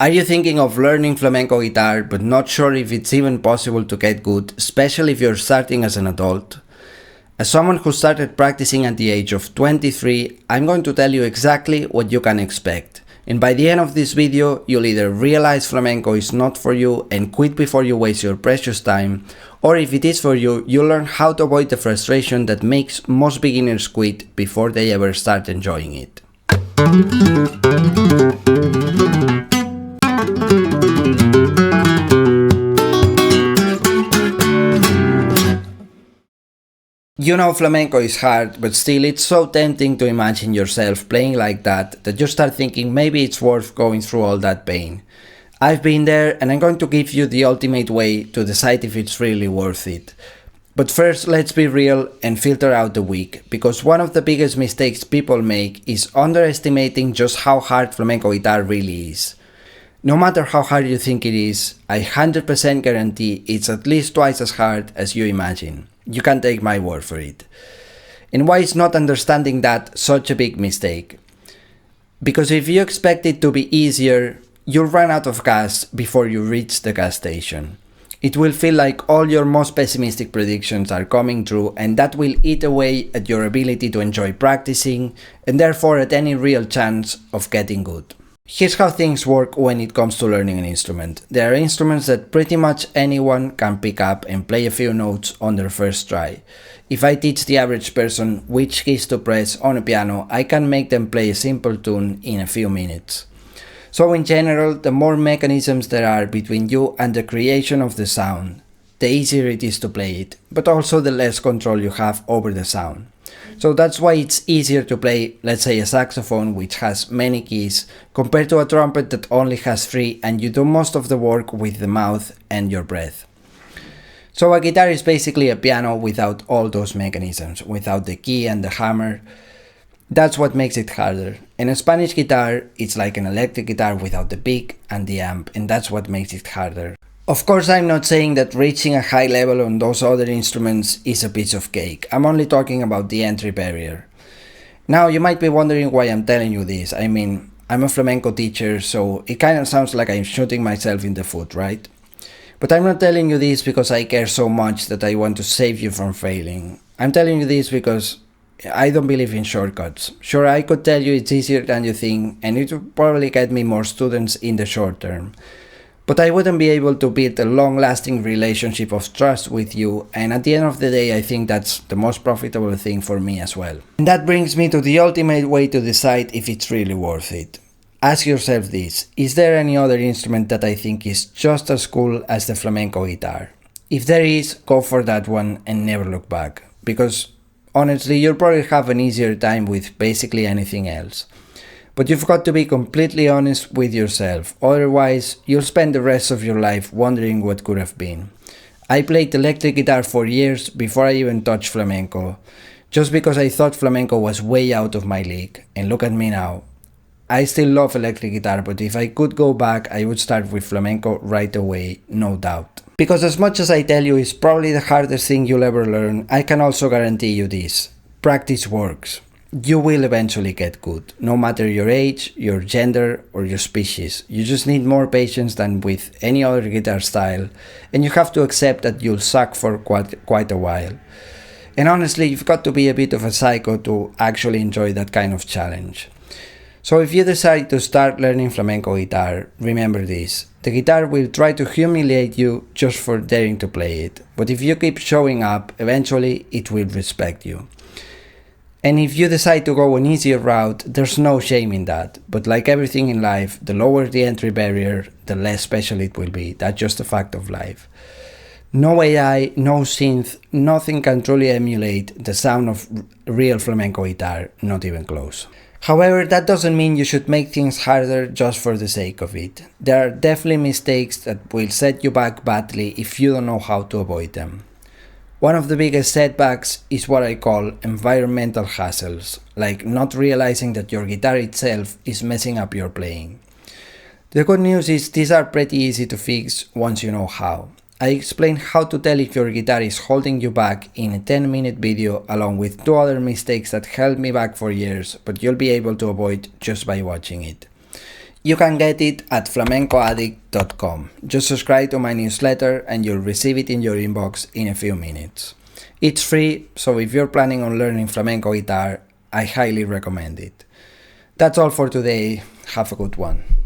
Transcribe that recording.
Are you thinking of learning flamenco guitar but not sure if it's even possible to get good, especially if you're starting as an adult? As someone who started practicing at the age of 23, I'm going to tell you exactly what you can expect. And by the end of this video, you'll either realize flamenco is not for you and quit before you waste your precious time, or if it is for you, you'll learn how to avoid the frustration that makes most beginners quit before they ever start enjoying it. You know flamenco is hard, but still it's so tempting to imagine yourself playing like that you start thinking maybe it's worth going through all that pain. I've been there and I'm going to give you the ultimate way to decide if it's really worth it. But first, let's be real and filter out the weak, because one of the biggest mistakes people make is underestimating just how hard flamenco guitar really is. No matter how hard you think it is, I 100% guarantee it's at least twice as hard as you imagine. You can take my word for it. And why is not understanding that such a big mistake? Because if you expect it to be easier, you'll run out of gas before you reach the gas station. It will feel like all your most pessimistic predictions are coming true, and that will eat away at your ability to enjoy practicing and therefore at any real chance of getting good. Here's how things work when it comes to learning an instrument. There are instruments that pretty much anyone can pick up and play a few notes on their first try. If I teach the average person which keys to press on a piano, I can make them play a simple tune in a few minutes. So in general, the more mechanisms there are between you and the creation of the sound, the easier it is to play it, but also the less control you have over the sound. So that's why it's easier to play, let's say, a saxophone which has many keys, compared to a trumpet that only has 3 and you do most of the work with the mouth and your breath. So a guitar is basically a piano without all those mechanisms, without the key and the hammer. That's what makes it harder. And a Spanish guitar, it's like an electric guitar without the pick and the amp, and that's what makes it harder. Of course, I'm not saying that reaching a high level on those other instruments is a piece of cake. I'm only talking about the entry barrier. Now, you might be wondering why I'm telling you this. I mean, I'm a flamenco teacher, so it kind of sounds like I'm shooting myself in the foot, right? But I'm not telling you this because I care so much that I want to save you from failing. I'm telling you this because I don't believe in shortcuts. Sure, I could tell you it's easier than you think, and it would probably get me more students in the short term. But I wouldn't be able to build a long-lasting relationship of trust with you, and at the end of the day, I think that's the most profitable thing for me as well. And that brings me to the ultimate way to decide if it's really worth it. Ask yourself this: is there any other instrument that I think is just as cool as the flamenco guitar? If there is, go for that one and never look back, because honestly, you'll probably have an easier time with basically anything else. But you've got to be completely honest with yourself, otherwise you'll spend the rest of your life wondering what could have been. I played electric guitar for years before I even touched flamenco, just because I thought flamenco was way out of my league, and look at me now. I still love electric guitar, but if I could go back, I would start with flamenco right away, no doubt. Because as much as I tell you it's probably the hardest thing you'll ever learn, I can also guarantee you this: practice works. You will eventually get good, no matter your age, your gender, or your species. You just need more patience than with any other guitar style, and you have to accept that you'll suck for quite a while. And honestly, you've got to be a bit of a psycho to actually enjoy that kind of challenge. So if you decide to start learning flamenco guitar, remember this: the guitar will try to humiliate you just for daring to play it, but if you keep showing up, eventually it will respect you. And if you decide to go an easier route, there's no shame in that. But like everything in life, the lower the entry barrier, the less special it will be. That's just a fact of life. No AI, no synth, nothing can truly emulate the sound of real flamenco guitar, not even close. However, that doesn't mean you should make things harder just for the sake of it. There are definitely mistakes that will set you back badly if you don't know how to avoid them. One of the biggest setbacks is what I call environmental hassles, like not realizing that your guitar itself is messing up your playing. The good news is these are pretty easy to fix once you know how. I explain how to tell if your guitar is holding you back in a 10-minute video, along with 2 other mistakes that held me back for years, but you'll be able to avoid just by watching it. You can get it at flamencoaddict.com. Just subscribe to my newsletter and you'll receive it in your inbox in a few minutes. It's free, so if you're planning on learning flamenco guitar, I highly recommend it. That's all for today. Have a good one.